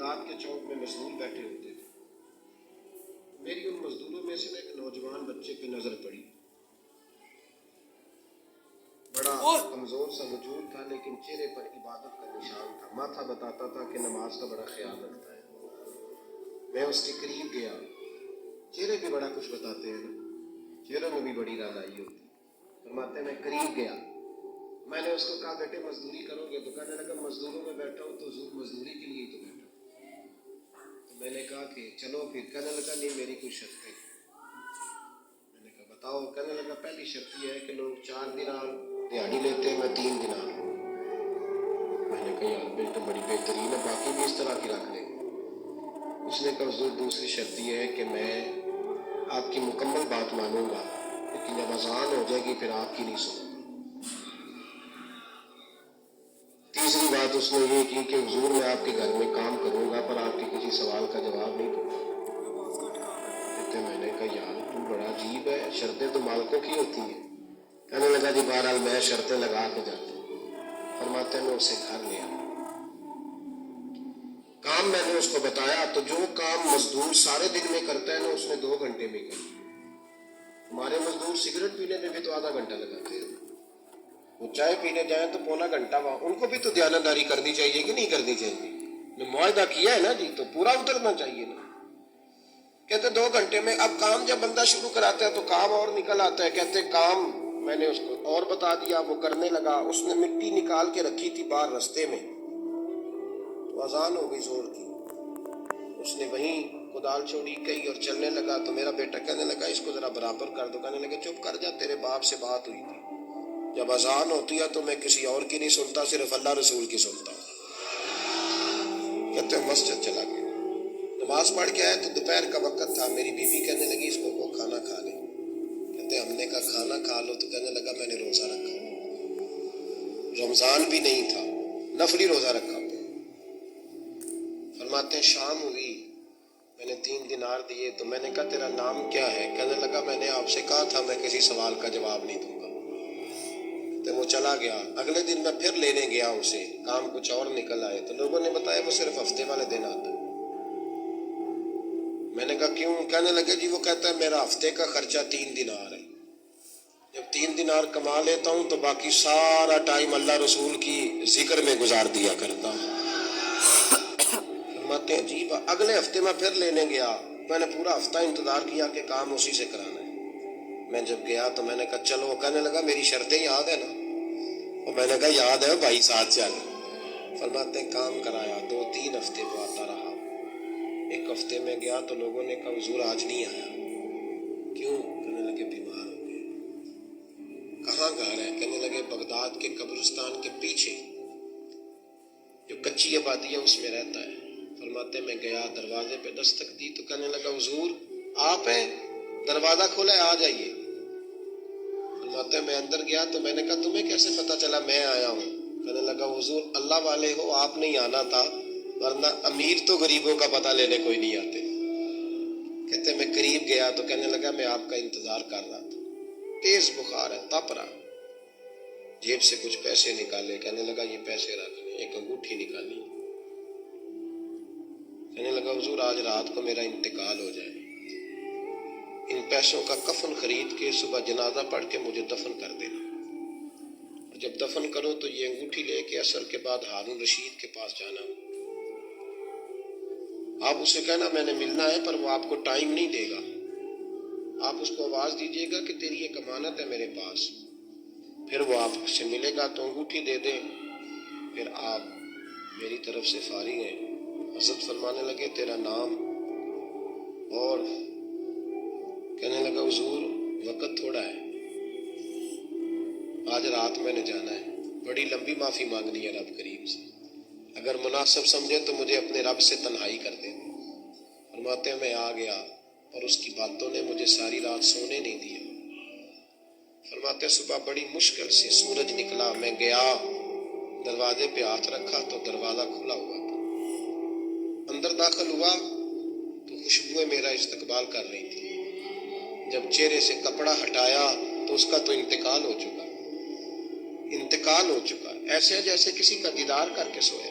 Baghdad کے چوک میں مزدور بیٹھے ہوتے تھے. میری ان مزدوروں میں سے ایک نوجوان بچے پہ نظر پڑی. بڑا کمزور سا وجود تھا لیکن چہرے پر عبادت کا نشان تھا. ماتھا بتاتا تھا کہ نماز کا بڑا خیال رکھتا ہے. میں اس کے قریب گیا. چہرے بھی بڑا کچھ بتاتے ہیں نا, چہروں میں بھی بڑی رانائی ہوتی. فرماتے ہیں میں قریب گیا. میں نے اس کو کہا بیٹے مزدوری کرو گے؟ تو کہنے لگا مزدوروں میں بیٹھا ہوں تو مزدوری کے لیے تو بیٹھا ہوں. تو میں نے کہا کہ چلو پھر. کہنے لگا نہیں میری کچھ شرط ہے. میں نے کہا بتاؤ. کہنے لگا پہلی شرط یہ ہے کہ لوگ 4 دینار دیہڑی لیتے ہیں, میں 3 دینار. میں نے کہا یار بل تو بڑی بہترین ہے, باقی بھی اس طرح کی رکھ لیں. اس نے کہا حضور دوسری شرط یہ ہے کہ میں آپ کی مکمل بات مانوں گا لیکن جب اذان ہو جائے گی پھر آپ کی نہیں سنوں گا. تیسری بات اس نے یہ کی کہ حضور میں آپ کے گھر میں کام کروں گا پر آپ کے کسی سوال کا جواب نہیں دوں گا. کہتے میں نے کہا یار تو بڑا عجیب ہے, شرطیں تو مالکوں کی ہوتی ہیں. کہنے لگا جی بہرحال میں شرطیں لگا کے جاتا ہوں. فرماتے ہیں میں اسے گھر لیا. کام میں نے اس کو بتایا تو جو کام مزدور سارے دن میں کرتا ہے نا اس نے 2 گھنٹے میں کیا. ہمارے مزدور سگریٹ پینے میں بھی تو آدھا گھنٹہ لگاتے ہیں. وہ چائے پینے جائیں تو پونا گھنٹہ وہاں. ان کو بھی تو دیانتداری کرنی چاہیے کہ نہیں کرنی چاہیے؟ معاہدہ کیا ہے نا جی تو پورا اترنا چاہیے نا. کہتے 2 گھنٹے میں. اب کام جب بندہ شروع کراتا ہے تو کام اور نکل آتا ہے. کہتے کام میں نے اس کو اور بتا دیا, وہ کرنے لگا. اس نے مٹی نکال کے رکھی تھی باہر رستے میں, تو اذان ہو گئی زور کی. اس نے وہیں کدال چھوڑی کئی اور چلنے لگا. تو میرا بیٹا کہنے لگا اس کو ذرا برابر کر دو. کہنے لگا چپ کر جا, تیرے باپ سے بات ہوئی تھی, جب اذان ہوتی ہے تو میں کسی اور کی نہیں سنتا, صرف اللہ رسول کی سنتا ہوں. کہتے مسجد چلا گیا. نماز پڑھ کے آئے تو دوپہر کا وقت تھا. میری بیوی کہنے لگی اس کو کھانا کھا لے. کہتے ہم نے کہا کھانا کھا لو. تو کہنے لگا میں نے روزہ رکھا, رمضان بھی نہیں تھا, نفلی روزہ رکھا. فرماتے ہیں شام ہوئی, میں نے 3 دینار دیے. تو میں نے کہا تیرا نام کیا ہے؟ کہنے لگا میں نے آپ سے کہا تھا میں کسی سوال کا جواب نہیں دوں گا. تو وہ چلا گیا. اگلے دن میں پھر لینے گیا اسے, کام کچھ اور نکل آئے. تو لوگوں نے بتایا وہ صرف ہفتے والے دن آتا ہے. میں نے کہا کیوں؟ کہنے لگے جی وہ کہتا ہے میرا ہفتے کا خرچہ 3 دینار ہے. جب 3 دینار کما لیتا ہوں تو باقی سارا ٹائم اللہ رسول کی ذکر میں گزار دیا کرتا ہوں. فرماتے ہیں عجیب. اگلے ہفتے میں پھر لینے گیا. میں نے پورا ہفتہ انتظار کیا کہ کام اسی سے کرانا ہے. میں جب گیا تو میں نے کہا چلو. وہ کہنے لگا میری شرطیں یاد ہے نا؟ اور میں نے کہا یاد ہے بھائی, ساتھ چل. فرماتے ہیں کام کرایا. 2-3 ہفتے وہ آتا رہا. ایک ہفتے میں گیا تو لوگوں نے کہا حضور آج نہیں آیا. کیوں؟ کہنے لگے بیمار ہو گئے. کہاں گھر ہے؟ کہنے لگے بغداد کے قبرستان کے پیچھے جو کچی آبادی ہے اس میں رہتا ہے. فرماتے میں گیا, دروازے پہ دستک دی تو کہنے لگا حضور آپ ہیں؟ دروازہ کھولا ہے, آ جائیے. فرماتے میں اندر گیا تو میں نے کہا تمہیں کیسے پتا چلا میں آیا ہوں؟ کہنے لگا حضور اللہ والے ہو, آپ نہیں آنا تھا, ورنہ امیر تو غریبوں کا پتہ لینے کوئی نہیں آتے. کہتے میں قریب گیا تو کہنے لگا میں آپ کا انتظار کر رہا تھا. تیز بخار ہے, تپ رہا. جیب سے کچھ پیسے نکالے. کہنے لگا یہ پیسے رکھ لیں. ایک انگوٹھی نکالی. کہنے لگا حضور آج رات کو میرا انتقال ہو جائے, ان پیسوں کا کفن خرید کے صبح جنازہ پڑھ کے مجھے دفن کر دینا, اور جب دفن کرو تو یہ انگوٹھی لے کے عصر کے بعد ہارون رشید کے پاس جانا. آپ اسے کہنا میں نے ملنا ہے پر وہ آپ کو ٹائم نہیں دے گا. آپ اس کو آواز دیجیے گا کہ تیری ایک امانت ہے میرے پاس. پھر وہ آپ سے ملے گا تو انگوٹھی دے دے, پھر آپ میری طرف سے فارغ ہیں. حضرت فرمانے لگے تیرا نام؟ اور کہنے لگا حضور وقت تھوڑا ہے, آج رات میں نے جانا ہے, بڑی لمبی معافی مانگنی ہے رب کریم سے, اگر مناسب سمجھے تو مجھے اپنے رب سے تنہائی کر دے. فرماتے ہیں میں آ گیا اور اس کی باتوں نے مجھے ساری رات سونے نہیں دیا. فرماتے صبح بڑی مشکل سے سورج نکلا. میں گیا, دروازے پہ ہاتھ رکھا تو دروازہ کھلا ہوا تھا. اندر داخل ہوا تو خوشبوئیں میرا استقبال کر رہی تھی. جب چہرے سے کپڑا ہٹایا تو اس کا تو انتقال ہو چکا, ایسے جیسے کسی کا دیدار کر کے سوئے,